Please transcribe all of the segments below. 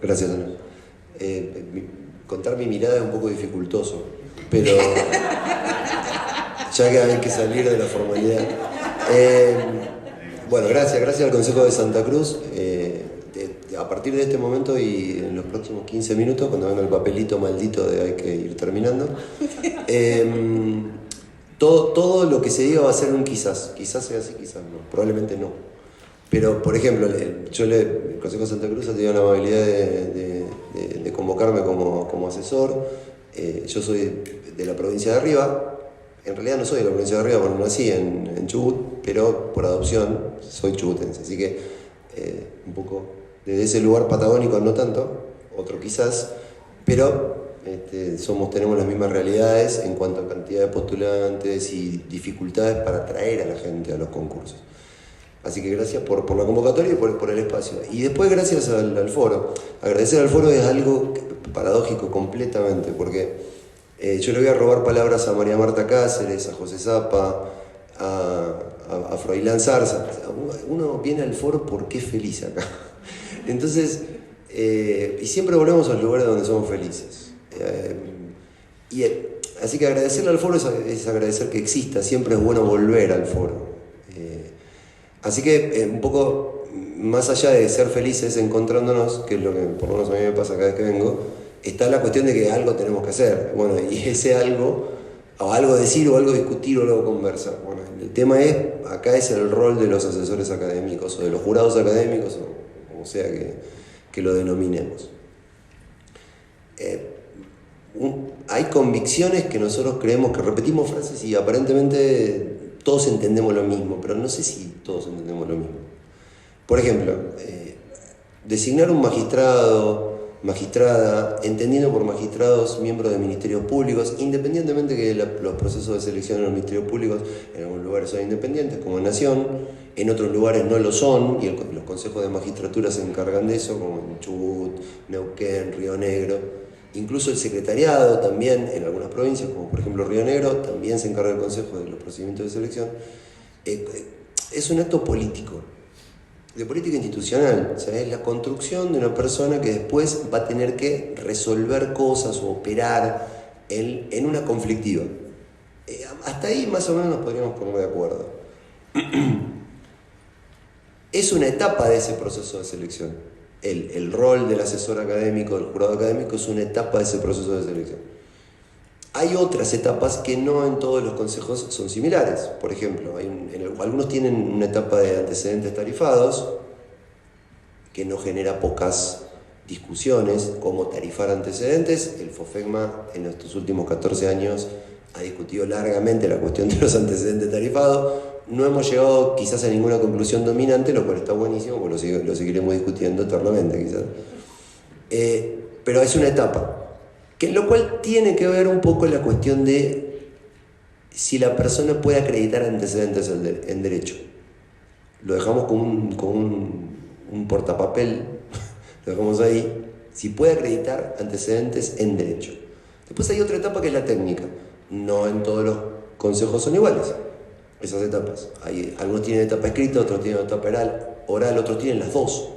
Gracias, Ana. Contar mi mirada es un poco dificultoso, pero ya que hay que salir de la formalidad. Bueno, gracias al Consejo de Santa Cruz. A partir de este momento y en los próximos 15 minutos, cuando venga el papelito maldito de hay que ir terminando, todo lo que se diga va a ser un quizás. Quizás sea así, quizás no. Probablemente no. Pero, por ejemplo, el Consejo de Santa Cruz ha tenido la amabilidad de convocarme como asesor. Yo soy de la provincia de Arriba. En realidad no soy de la provincia de Arriba porque no nací en Chubut, pero por adopción soy chubutense. Así que un poco desde ese lugar patagónico no tanto, otro quizás, pero tenemos las mismas realidades en cuanto a cantidad de postulantes y dificultades para atraer a la gente a los concursos. Así que gracias por la convocatoria y por el espacio. Y después gracias al foro. Agradecer al foro es algo paradójico completamente, porque yo le voy a robar palabras a María Marta Cáceres, a José Zapa, a Froilán Zarza. Uno viene al foro porque es feliz acá. Entonces, y siempre volvemos a los lugares donde somos felices. Así que agradecerle al foro es agradecer que exista. Siempre es bueno volver al foro. Así que un poco más allá de ser felices encontrándonos, que es lo que por lo menos a mí me pasa cada vez que vengo, está la cuestión de que algo tenemos que hacer. Bueno, y ese algo, o algo decir, o algo discutir, o algo conversar. Bueno, el tema acá es el rol de los asesores académicos, o de los jurados académicos, o como sea que lo denominemos. Hay convicciones que nosotros creemos que repetimos frases y aparentemente todos entendemos lo mismo, pero no sé si todos entendemos lo mismo. Por ejemplo, designar un magistrada, entendiendo por magistrados miembros de ministerios públicos, independientemente que los procesos de selección en los ministerios públicos en algunos lugares son independientes, como Nación, en otros lugares no lo son, y los consejos de magistratura se encargan de eso, como en Chubut, Neuquén, Río Negro. Incluso el secretariado también, en algunas provincias, como por ejemplo Río Negro, también se encarga del consejo de los procedimientos de selección. Es un acto político, de política institucional. O sea, es la construcción de una persona que después va a tener que resolver cosas o operar en una conflictiva. Hasta ahí más o menos nos podríamos poner de acuerdo. Es una etapa de ese proceso de selección. El rol del asesor académico, del jurado académico, es una etapa de ese proceso de selección. Hay otras etapas que no en todos los consejos son similares. Por ejemplo, algunos tienen una etapa de antecedentes tarifados, que no genera pocas discusiones, cómo tarifar antecedentes. El FOFECMA en estos últimos 14 años ha discutido largamente la cuestión de los antecedentes tarifados. No hemos llegado quizás a ninguna conclusión dominante, lo cual está buenísimo, porque lo seguiremos discutiendo eternamente quizás. Pero es una etapa, lo cual tiene que ver un poco la cuestión de si la persona puede acreditar antecedentes en derecho. Lo dejamos con un portapapel, lo dejamos ahí, si puede acreditar antecedentes en derecho. Después hay otra etapa que es la técnica. No en todos los consejos son iguales esas etapas. Algunos tienen etapa escrita, otros tienen etapa oral, otros tienen las dos.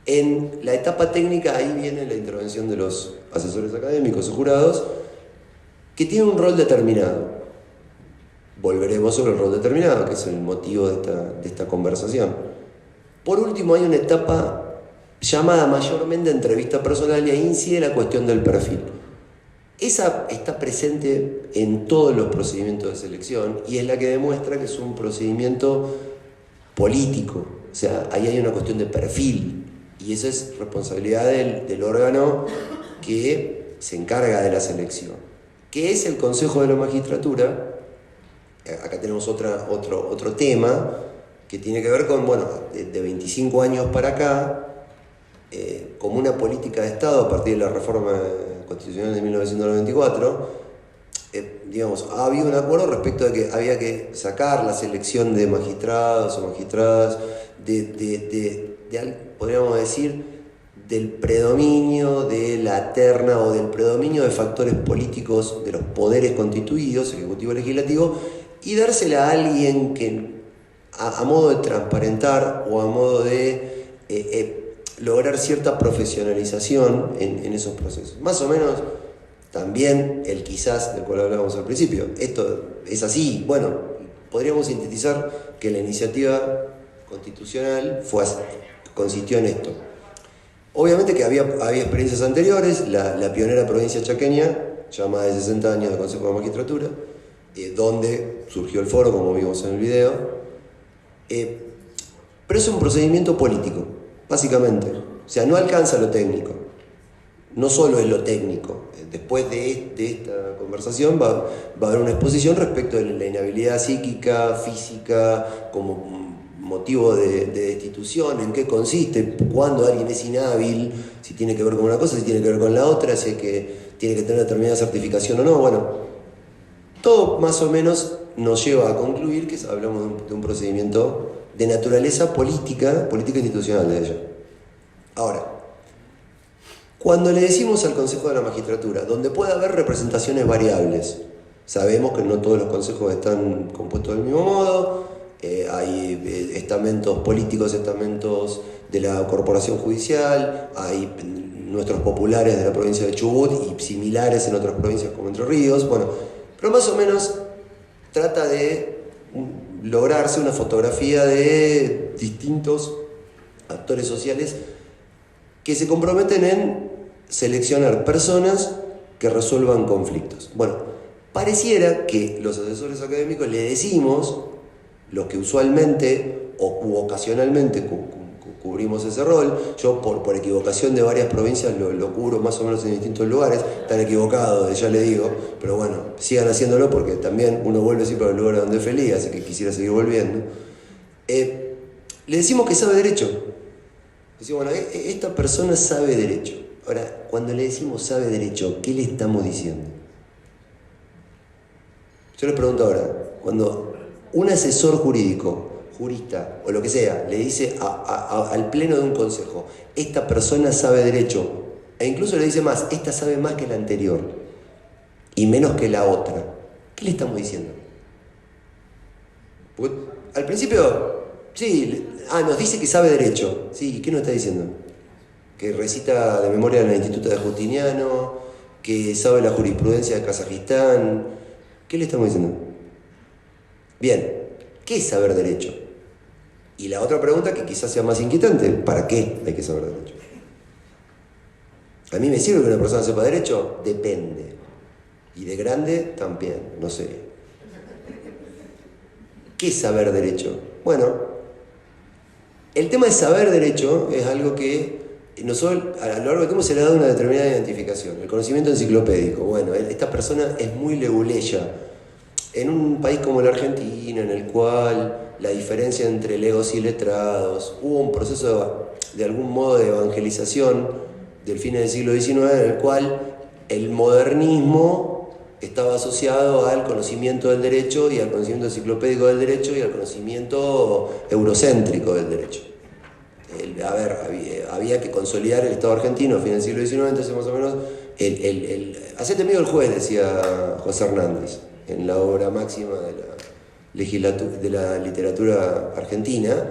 En la etapa técnica ahí viene la intervención de los asesores académicos o jurados, que tienen un rol determinado. Volveremos sobre el rol determinado, que es el motivo de esta conversación. Por último, hay una etapa llamada mayormente entrevista personal, y ahí incide la cuestión del perfil. Esa está presente en todos los procedimientos de selección y es la que demuestra que es un procedimiento político. O sea, ahí hay una cuestión de perfil y esa es responsabilidad del órgano que se encarga de la selección, que es el Consejo de la Magistratura. Acá tenemos otro tema que tiene que ver con, de 25 años para acá, como una política de Estado a partir de la reforma constitucional de 1994, ha habido un acuerdo respecto de que había que sacar la selección de magistrados o magistradas podríamos decir, del predominio de la terna o del predominio de factores políticos de los poderes constituidos, ejecutivo y legislativo, y dársela a alguien que a modo de transparentar o a modo de lograr cierta profesionalización en esos procesos. Más o menos también el quizás del cual hablábamos al principio. Esto es así. Bueno, podríamos sintetizar que la iniciativa constitucional consistió en esto. Obviamente que había experiencias anteriores, la pionera provincia chaqueña, ya más de 60 años de Consejo de Magistratura, donde surgió el foro, como vimos en el video, pero es un procedimiento político, básicamente. O sea, no alcanza lo técnico, no solo es lo técnico. Después de esta conversación va a haber una exposición respecto de la inhabilidad psíquica, física, como motivo de destitución, en qué consiste, cuándo alguien es inhábil, si tiene que ver con una cosa, si tiene que ver con la otra, si es que tiene que tener determinada certificación o no. Bueno, todo más o menos nos lleva a concluir que hablamos de un procedimiento de naturaleza política institucional de ello. Ahora, cuando le decimos al Consejo de la Magistratura, donde puede haber representaciones variables, sabemos que no todos los consejos están compuestos del mismo modo, hay estamentos políticos, estamentos de la corporación judicial, hay nuestros populares de la provincia de Chubut y similares en otras provincias como Entre Ríos, bueno, pero más o menos trata de lograrse una fotografía de distintos actores sociales que se comprometen en seleccionar personas que resuelvan conflictos. Bueno, pareciera que los asesores académicos le decimos, los que usualmente u ocasionalmente cubrimos ese rol, yo por equivocación de varias provincias lo cubro más o menos en distintos lugares, tan equivocado, ya le digo, pero bueno, sigan haciéndolo porque también uno vuelve siempre a los lugares donde es feliz, así que quisiera seguir volviendo. Le decimos que sabe derecho. Decimos, bueno, esta persona sabe derecho. Ahora, cuando le decimos sabe derecho, ¿qué le estamos diciendo? Yo les pregunto ahora, cuando un asesor jurídico, jurista o lo que sea, le dice al pleno de un consejo, esta persona sabe derecho, e incluso le dice más, esta sabe más que la anterior y menos que la otra, ¿qué le estamos diciendo? Porque al principio, sí, nos dice que sabe derecho, sí, ¿qué nos está diciendo? Que recita de memoria en el Instituto de Justiniano, que sabe la jurisprudencia de Kazajistán, ¿qué le estamos diciendo? Bien, ¿qué es saber derecho? Y la otra pregunta que quizás sea más inquietante, ¿para qué hay que saber derecho? ¿A mí me sirve que una persona sepa derecho? Depende. Y de grande también, no sé. ¿Qué es saber derecho? Bueno, el tema de saber derecho es algo que nosotros a lo largo del tiempo se le ha dado una determinada identificación. El conocimiento enciclopédico. Bueno, esta persona es muy leguleya. En un país como la Argentina, en el cual la diferencia entre legos y letrados, hubo un proceso de algún modo de evangelización del fin del siglo XIX, en el cual el modernismo estaba asociado al conocimiento del derecho y al conocimiento enciclopédico del derecho y al conocimiento eurocéntrico del derecho. Había que consolidar el Estado argentino a fin del siglo XIX, entonces más o menos hacete amigo el juez, decía José Hernández en la obra máxima de la literatura argentina.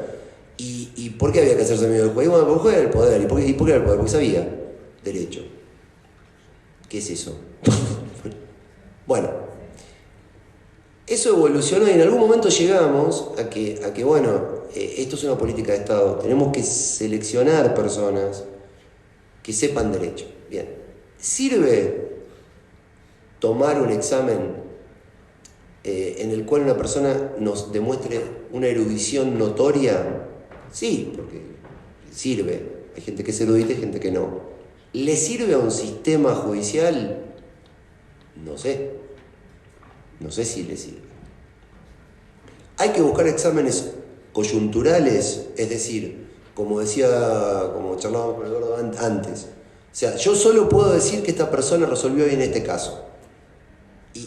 ¿Y por qué había que hacerse amigo del juez? Y bueno, porque el juez era el poder. ¿Y por qué era el poder? Porque sabía derecho. ¿Qué es eso? Bueno, eso evolucionó y en algún momento llegamos a que bueno, esto es una política de Estado. Tenemos que seleccionar personas que sepan derecho. Bien, ¿sirve tomar un examen en el cual una persona nos demuestre una erudición notoria? Sí, porque sirve. Hay gente que es erudita y gente que no. ¿Le sirve a un sistema judicial? No sé. No sé si le sirve. Hay que buscar exámenes coyunturales, es decir, como charlábamos con Eduardo antes. O sea, yo solo puedo decir que esta persona resolvió bien este caso. Y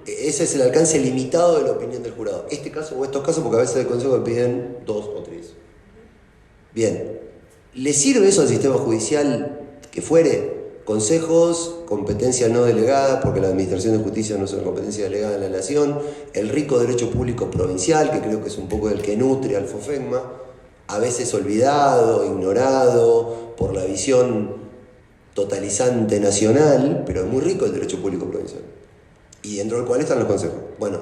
ese es el alcance limitado de la opinión del jurado. Este caso o estos casos, porque a veces el consejo me piden 2 o 3. Bien, ¿le sirve eso al sistema judicial que fuere? Consejos, competencia no delegada, porque la Administración de Justicia no es una competencia delegada en la Nación, el rico derecho público provincial, que creo que es un poco el que nutre al FOFEGMA. a veces olvidado, ignorado por la visión totalizante nacional, pero es muy rico el derecho público provincial, y dentro del cual están los consejos. Bueno,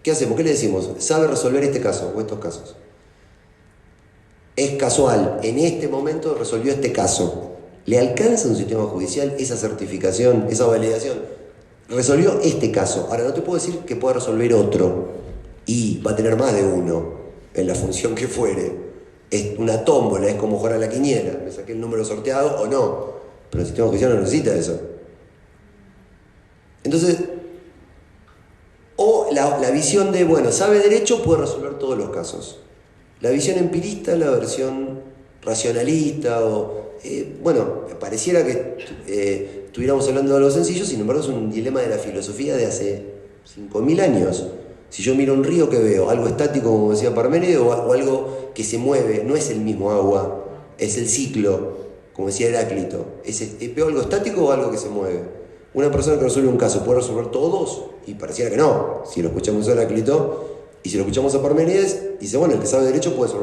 ¿qué hacemos? ¿Qué le decimos? ¿Sabe resolver este caso o estos casos? Es casual, en este momento resolvió este caso. ¿Le alcanza un sistema judicial esa certificación, esa validación? Resolvió este caso. Ahora, no te puedo decir que pueda resolver otro, y va a tener más de uno en la función que fuere. Es una tómbola, es como jugar a la quiniela. Me saqué el número sorteado o no. Pero el sistema judicial no necesita eso. Entonces, o la visión de, bueno, sabe derecho, puede resolver todos los casos. La visión empirista, la versión racionalista, o bueno, pareciera que estuviéramos hablando de algo sencillo, sin embargo es un dilema de la filosofía de hace 5.000 años. Si yo miro un río, ¿qué veo? ¿Algo estático, como decía Parménides, o algo que se mueve? No es el mismo agua, es el ciclo, como decía Heráclito. ¿Veo algo estático o algo que se mueve? Una persona que resuelve un caso, ¿puede resolver todos? Y pareciera que no. Si lo escuchamos a Heráclito y si lo escuchamos a Parménides, dice, bueno, el que sabe derecho puede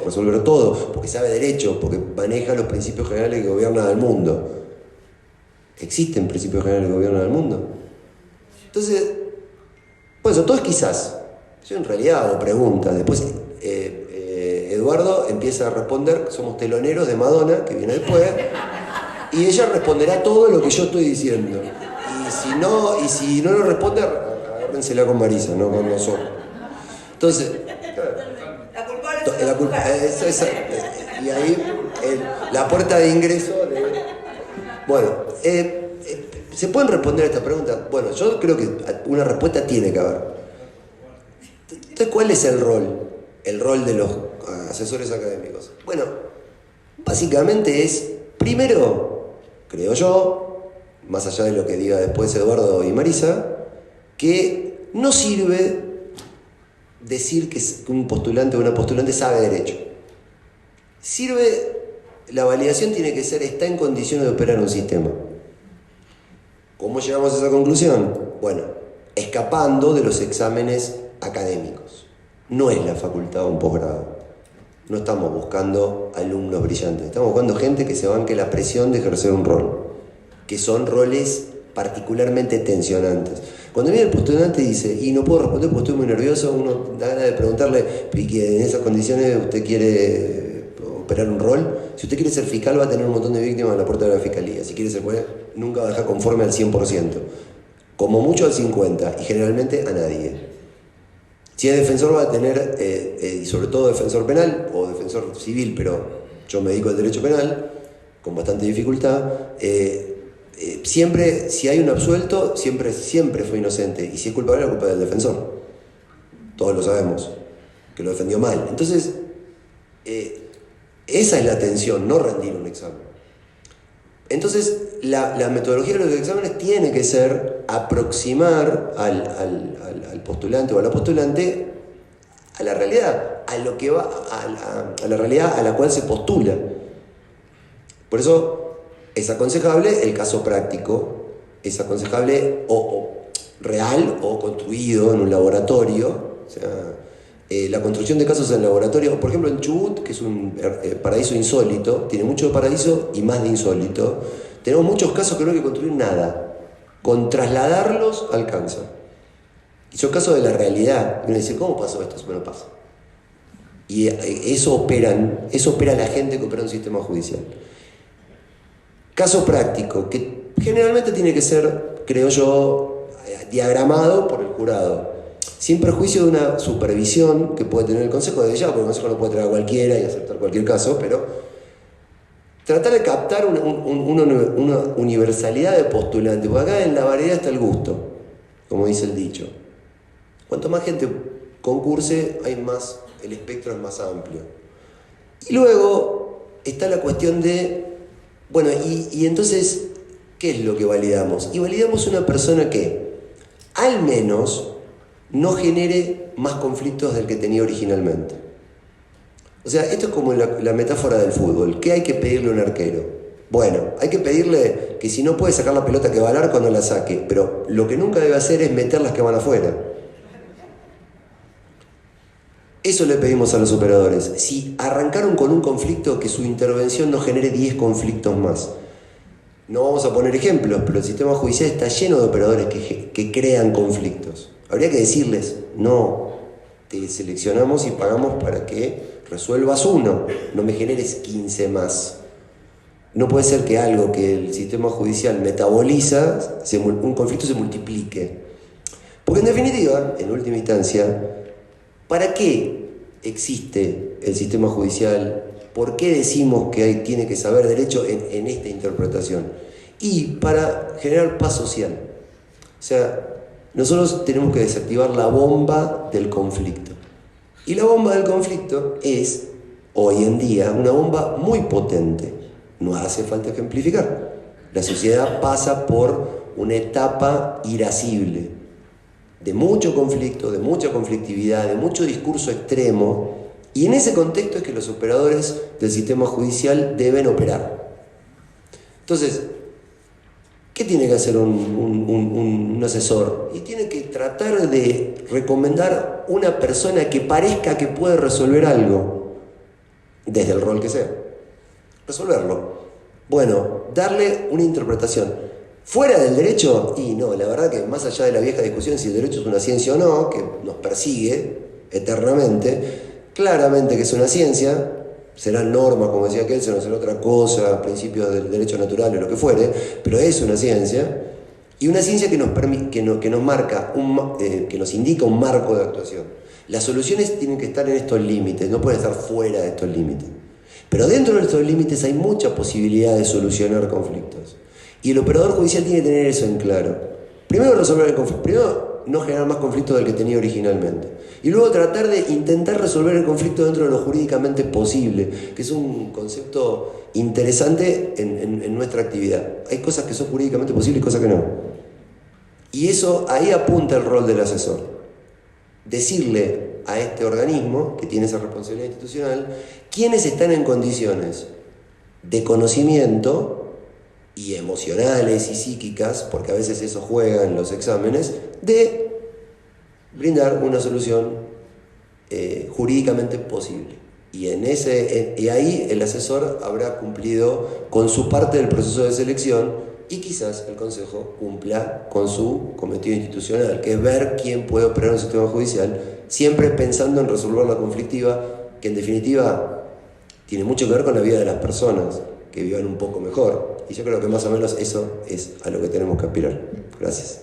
resolver todo, porque sabe derecho, porque maneja los principios generales que gobiernan al mundo. ¿Existen principios generales que gobiernan al mundo? Entonces, pues eso, todo es quizás. Yo en realidad hago preguntas. Después Eduardo empieza a responder, somos teloneros de Madonna, que viene después, y ella responderá todo lo que yo estoy diciendo. Y si no lo responde, agárrensela con Marisa, no con nosotros. Entonces, la culpa y ahí la puerta de ingreso bueno, ¿se pueden responder a esta pregunta? Bueno, yo creo que una respuesta tiene que haber. Entonces, ¿cuál es el rol? El rol de los asesores académicos. Bueno, básicamente es, primero, creo yo, más allá de lo que diga después Eduardo y Marisa, que no sirve decir que un postulante o una postulante sabe derecho. La validación tiene que ser, está en condiciones de operar un sistema. ¿Cómo llegamos a esa conclusión? Bueno, escapando de los exámenes académicos. No es la facultad o un posgrado. No estamos buscando alumnos brillantes. Estamos buscando gente que se banque la presión de ejercer un rol, que son roles particularmente tensionantes. Cuando viene el postulante y dice, y no puedo responder porque estoy muy nervioso, uno da ganas de preguntarle, ¿y que en esas condiciones usted quiere operar un rol? Si usted quiere ser fiscal, va a tener un montón de víctimas en la puerta de la fiscalía. Si quiere ser juez, nunca va a dejar conforme al 100%. Como mucho al 50%, y generalmente a nadie. Si es defensor, va a tener, y sobre todo defensor penal o defensor civil, pero yo me dedico al derecho penal, con bastante dificultad. Siempre, si hay un absuelto, siempre fue inocente. Y si es culpable, la culpa es del defensor. Todos lo sabemos, que lo defendió mal. Entonces, esa es la tensión, no rendir un examen. Entonces, la metodología de los exámenes tiene que ser aproximar al postulante o a la postulante a la realidad, a lo que va, a la realidad a la cual se postula. Por eso es aconsejable el caso práctico, es aconsejable o real o construido en un laboratorio, o sea, la construcción de casos en laboratorio, por ejemplo en Chubut, que es un paraíso insólito, tiene mucho de paraíso y más de insólito, tenemos muchos casos que no hay que construir nada, con trasladarlos alcanza. Y son casos de la realidad, y uno dice, ¿cómo pasó esto? Bueno, pasa. Y eso opera la gente que opera un sistema judicial. Caso práctico, que generalmente tiene que ser, creo yo, diagramado por el jurado, sin perjuicio de una supervisión que puede tener el Consejo desde ya, porque el Consejo no puede traer a cualquiera y aceptar cualquier caso, pero tratar de captar una universalidad de postulantes, porque acá en la variedad está el gusto, como dice el dicho. Cuanto más gente concurse, el espectro es más amplio. Y luego está la cuestión de, bueno, y entonces, ¿qué es lo que validamos? Y validamos una persona que, al menos, no genere más conflictos del que tenía originalmente. O sea, esto es como la metáfora del fútbol. ¿Qué hay que pedirle a un arquero? Bueno, hay que pedirle que si no puede sacar la pelota que va al arco, no la saque. Pero lo que nunca debe hacer es meter las que van afuera. Eso le pedimos a los operadores. Si arrancaron con un conflicto, que su intervención no genere 10 conflictos más. No vamos a poner ejemplos, pero el sistema judicial está lleno de operadores que crean conflictos. Habría que decirles, no, te seleccionamos y pagamos para que resuelvas uno, no me generes 15 más. No puede ser que algo que el sistema judicial metaboliza, un conflicto se multiplique. Porque en definitiva, en última instancia, ¿para qué existe el sistema judicial? ¿Por qué decimos que tiene que saber derecho en esta interpretación? Y para generar paz social. O sea, nosotros tenemos que desactivar la bomba del conflicto. Y la bomba del conflicto es, hoy en día, una bomba muy potente. No hace falta ejemplificar. La sociedad pasa por una etapa irascible, de mucho conflicto, de mucha conflictividad, de mucho discurso extremo, y en ese contexto es que los operadores del sistema judicial deben operar. Entonces, ¿qué tiene que hacer un asesor? Y tiene que tratar de recomendar una persona que parezca que puede resolver algo, desde el rol que sea. Resolverlo. Bueno, darle una interpretación. Fuera del derecho, y no, la verdad que más allá de la vieja discusión si el derecho es una ciencia o no, que nos persigue eternamente, claramente que es una ciencia, serán normas, como decía Kelsen, o será otra cosa, principios del derecho natural o lo que fuere, pero es una ciencia, y una ciencia que nos marca, que nos indica un marco de actuación. Las soluciones tienen que estar en estos límites, no pueden estar fuera de estos límites. Pero dentro de estos límites hay mucha posibilidad de solucionar conflictos. Y el operador judicial tiene que tener eso en claro. Primero resolver el conflicto, primero no generar más conflictos del que tenía originalmente. Y luego tratar de intentar resolver el conflicto dentro de lo jurídicamente posible, que es un concepto interesante en nuestra actividad. Hay cosas que son jurídicamente posibles y cosas que no. Y eso, ahí apunta el rol del asesor. Decirle a este organismo, que tiene esa responsabilidad institucional, quiénes están en condiciones de conocimiento y emocionales y psíquicas, porque a veces eso juega en los exámenes, de brindar una solución jurídicamente posible. Y ahí el asesor habrá cumplido con su parte del proceso de selección y quizás el Consejo cumpla con su cometido institucional, que es ver quién puede operar en el sistema judicial, siempre pensando en resolver la conflictiva, que en definitiva tiene mucho que ver con la vida de las personas, que vivan un poco mejor. Y yo creo que más o menos eso es a lo que tenemos que aspirar. Gracias.